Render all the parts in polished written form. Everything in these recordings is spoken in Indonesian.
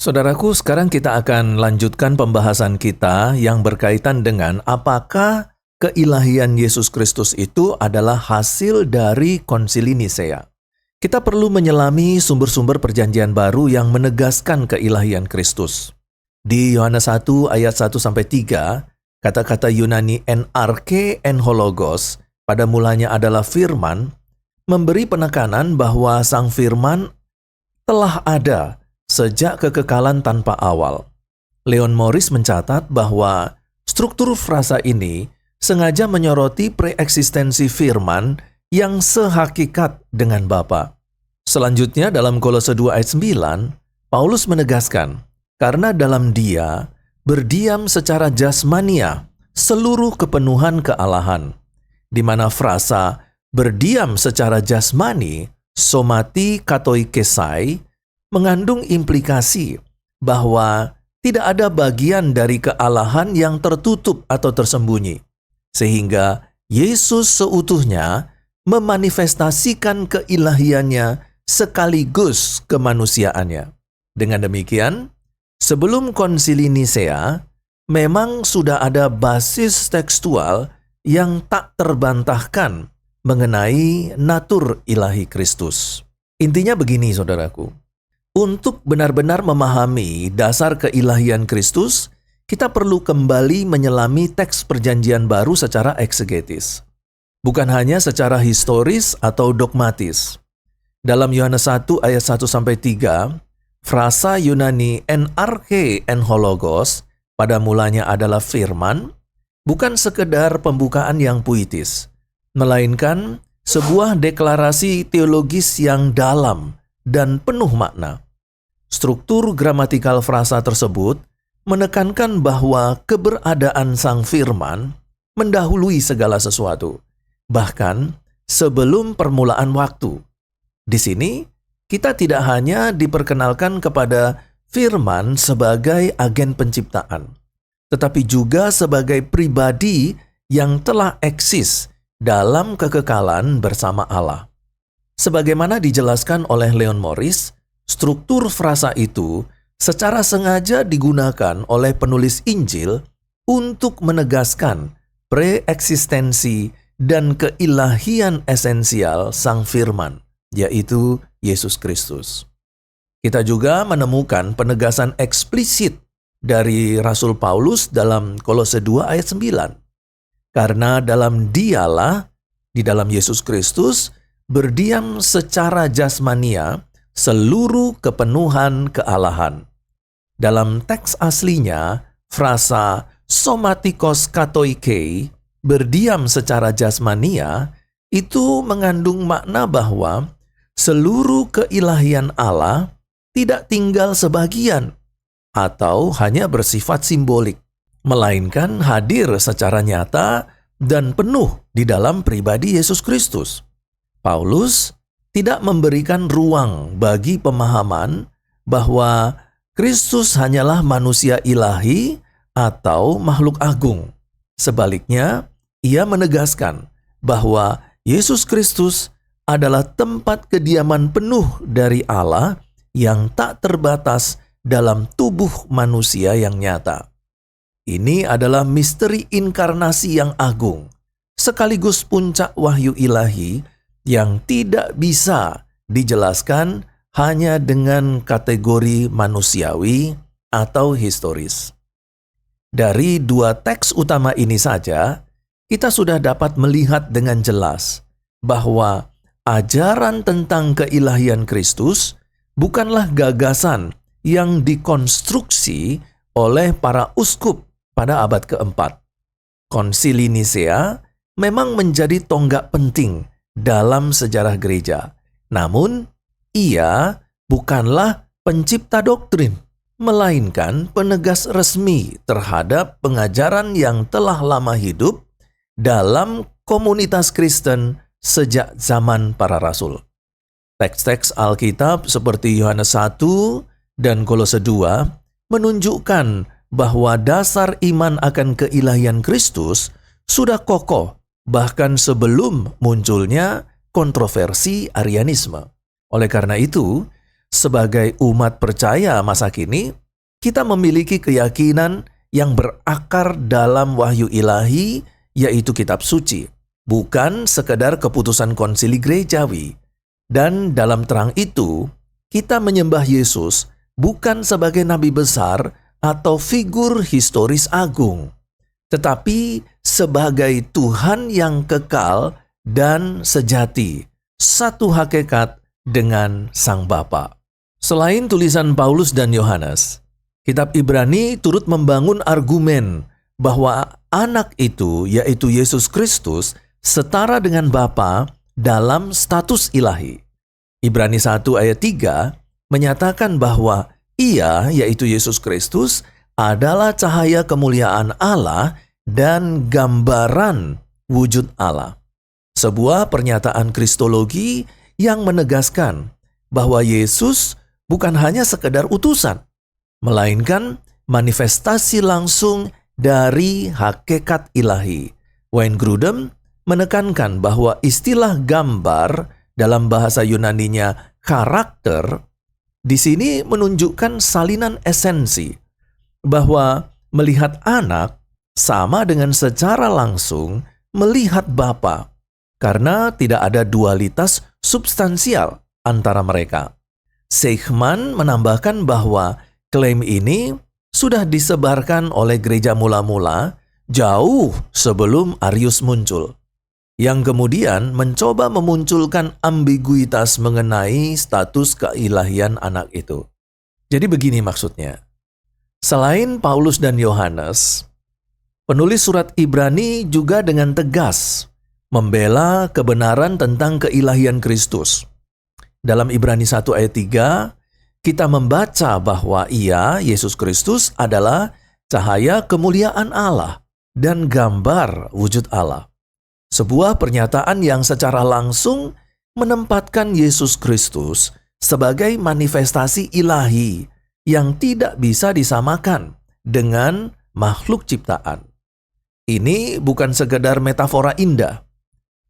Saudaraku, sekarang kita akan lanjutkan pembahasan kita yang berkaitan dengan apakah keilahian Yesus Kristus itu adalah hasil dari Konsili Nisea. Kita perlu menyelami sumber-sumber perjanjian baru yang menegaskan keilahian Kristus. Di Yohanes 1 ayat 1-3, kata-kata Yunani NRK hologos, pada mulanya adalah firman, memberi penekanan bahwa sang firman telah ada sejak kekekalan tanpa awal. Leon Morris mencatat bahwa struktur frasa ini sengaja menyoroti preeksistensi firman yang sehakikat dengan Bapa. Selanjutnya dalam Kolose 2 ayat 9, Paulus menegaskan, karena dalam Dia berdiam secara jasmania seluruh kepenuhan kealahan, di mana frasa berdiam secara jasmani, somati katoikesai, mengandung implikasi bahwa tidak ada bagian dari kealahan yang tertutup atau tersembunyi, sehingga Yesus seutuhnya memanifestasikan keilahiannya sekaligus kemanusiaannya. Dengan demikian, sebelum Konsili Nisea, memang sudah ada basis tekstual yang tak terbantahkan mengenai natur ilahi Kristus. Intinya begini, saudaraku. Untuk benar-benar memahami dasar keilahian Kristus, kita perlu kembali menyelami teks perjanjian baru secara eksegetis. Bukan hanya secara historis atau dogmatis. Dalam Yohanes 1 ayat 1-3, frasa Yunani NRK hologos, pada mulanya adalah firman, bukan sekedar pembukaan yang puitis, melainkan sebuah deklarasi teologis yang dalam dan penuh makna. Struktur gramatikal frasa tersebut menekankan bahwa keberadaan sang firman mendahului segala sesuatu, bahkan sebelum permulaan waktu. Di sini, kita tidak hanya diperkenalkan kepada firman sebagai agen penciptaan, tetapi juga sebagai pribadi yang telah eksis dalam kekekalan bersama Allah. Sebagaimana dijelaskan oleh Leon Morris, struktur frasa itu secara sengaja digunakan oleh penulis Injil untuk menegaskan preeksistensi dan keilahian esensial sang firman, yaitu Yesus Kristus. Kita juga menemukan penegasan eksplisit dari Rasul Paulus dalam Kolose 2 ayat 9. Karena dalam Dialah, di dalam Yesus Kristus, berdiam secara jasmania seluruh kepenuhan kealahan. Dalam teks aslinya, frasa somatikos katoikei, berdiam secara jasmania, itu mengandung makna bahwa seluruh keilahian Allah tidak tinggal sebagian atau hanya bersifat simbolik, melainkan hadir secara nyata dan penuh di dalam pribadi Yesus Kristus. Paulus tidak memberikan ruang bagi pemahaman bahwa Kristus hanyalah manusia ilahi atau makhluk agung. Sebaliknya, ia menegaskan bahwa Yesus Kristus adalah tempat kediaman penuh dari Allah yang tak terbatas dalam tubuh manusia yang nyata. Ini adalah misteri inkarnasi yang agung, sekaligus puncak wahyu ilahi yang tidak bisa dijelaskan hanya dengan kategori manusiawi atau historis. Dari dua teks utama ini saja, kita sudah dapat melihat dengan jelas bahwa ajaran tentang keilahian Kristus bukanlah gagasan yang dikonstruksi oleh para uskup pada abad keempat. Konsili Nisea memang menjadi tonggak penting dalam sejarah gereja. Namun, ia bukanlah pencipta doktrin, melainkan penegas resmi terhadap pengajaran yang telah lama hidup dalam komunitas Kristen sejak zaman para rasul. Teks-teks Alkitab seperti Yohanes 1 dan Kolose 2 menunjukkan bahwa dasar iman akan keilahian Kristus sudah kokoh bahkan sebelum munculnya kontroversi Arianisme. Oleh karena itu, Sebagai umat percaya masa kini, kita memiliki keyakinan yang berakar dalam wahyu ilahi, yaitu kitab suci, bukan sekedar keputusan konsili gerejawi. Dan dalam terang itu, kita menyembah Yesus bukan sebagai nabi besar atau figur historis agung, tetapi sebagai Tuhan yang kekal dan sejati, satu hakikat dengan Sang Bapa. Selain tulisan Paulus dan Yohanes, kitab Ibrani turut membangun argumen bahwa anak itu, yaitu Yesus Kristus, setara dengan Bapa dalam status ilahi. Ibrani 1 ayat 3 menyatakan bahwa Ia, yaitu Yesus Kristus, adalah cahaya kemuliaan Allah dan gambaran wujud Allah. Sebuah pernyataan kristologi yang menegaskan bahwa Yesus bukan hanya sekedar utusan, melainkan manifestasi langsung dari hakikat ilahi. Wayne Grudem menekankan bahwa istilah gambar dalam bahasa Yunaninya karakter di sini menunjukkan salinan esensi, bahwa melihat anak sama dengan secara langsung melihat Bapa, karena tidak ada dualitas substansial antara mereka. Seichmann menambahkan bahwa klaim ini sudah disebarkan oleh gereja mula-mula jauh sebelum Arius muncul, yang kemudian mencoba memunculkan ambiguitas mengenai status keilahian anak itu. Jadi begini maksudnya. Selain Paulus dan Yohanes, penulis surat Ibrani juga dengan tegas membela kebenaran tentang keilahian Kristus. Dalam Ibrani 1 ayat 3, kita membaca bahwa Ia, Yesus Kristus, adalah cahaya kemuliaan Allah dan gambar wujud Allah. Sebuah pernyataan yang secara langsung menempatkan Yesus Kristus sebagai manifestasi ilahi yang tidak bisa disamakan dengan makhluk ciptaan. Ini bukan sekedar metafora indah,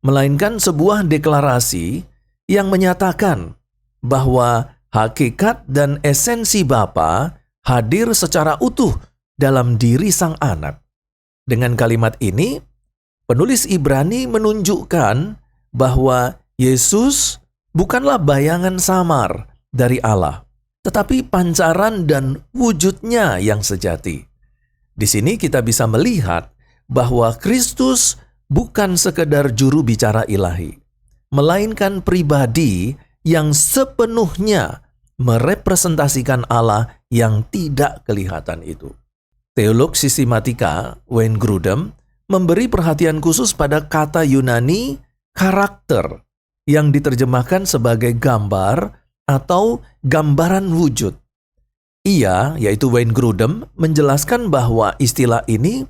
melainkan sebuah deklarasi yang menyatakan bahwa hakikat dan esensi Bapa hadir secara utuh dalam diri Sang Anak. Dengan kalimat ini, penulis Ibrani menunjukkan bahwa Yesus bukanlah bayangan samar dari Allah, tetapi pancaran dan wujudnya yang sejati. Di sini kita bisa melihat bahwa Kristus bukan sekedar juru bicara ilahi, melainkan pribadi yang sepenuhnya merepresentasikan Allah yang tidak kelihatan itu. Teolog sistematika Wayne Grudem memberi perhatian khusus pada kata Yunani karakter yang diterjemahkan sebagai gambar atau gambaran wujud. Ia, yaitu Wayne Grudem, menjelaskan bahwa istilah ini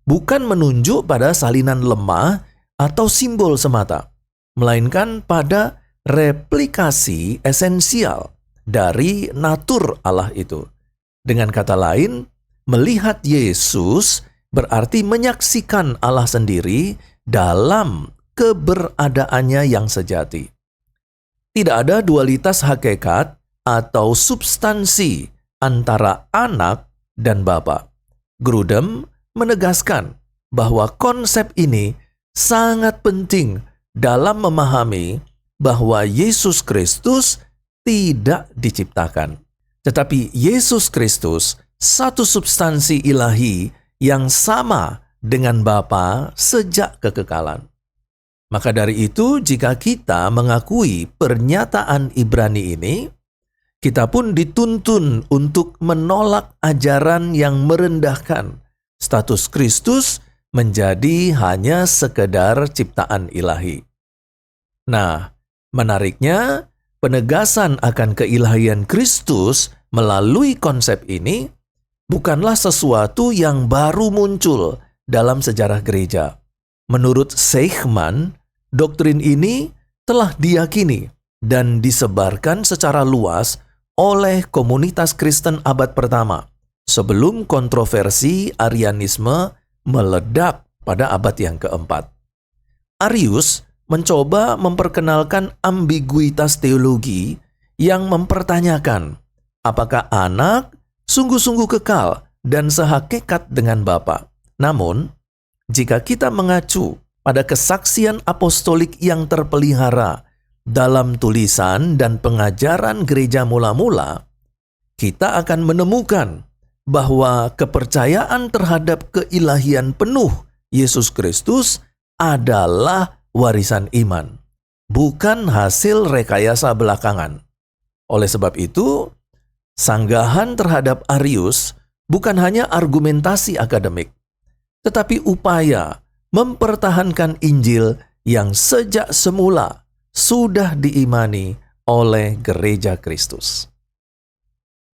bukan menunjuk pada salinan lemah atau simbol semata, melainkan pada replikasi esensial dari natur Allah itu. Dengan kata lain, melihat Yesus berarti menyaksikan Allah sendiri dalam keberadaannya yang sejati. Tidak ada dualitas hakikat atau substansi antara anak dan Bapa. Grudem menegaskan bahwa konsep ini sangat penting dalam memahami bahwa Yesus Kristus tidak diciptakan, tetapi Yesus Kristus satu substansi ilahi yang sama dengan Bapa sejak kekekalan. Maka dari itu, jika kita mengakui pernyataan Ibrani ini, kita pun dituntun untuk menolak ajaran yang merendahkan status Kristus menjadi hanya sekedar ciptaan ilahi. Nah, menariknya, penegasan akan keilahian Kristus melalui konsep ini bukanlah sesuatu yang baru muncul dalam sejarah gereja. Menurut Seichmann, doktrin ini telah diyakini dan disebarkan secara luas oleh komunitas Kristen abad pertama, sebelum kontroversi Arianisme meledak pada abad yang keempat. Arius mencoba memperkenalkan ambiguitas teologi yang mempertanyakan apakah anak sungguh-sungguh kekal dan sehakikat dengan Bapa. Namun, jika kita mengacu pada kesaksian apostolik yang terpelihara dalam tulisan dan pengajaran gereja mula-mula, kita akan menemukan bahwa kepercayaan terhadap keilahian penuh Yesus Kristus adalah warisan iman, bukan hasil rekayasa belakangan. Oleh sebab itu, sanggahan terhadap Arius bukan hanya argumentasi akademik, tetapi upaya mempertahankan Injil yang sejak semula sudah diimani oleh Gereja Kristus.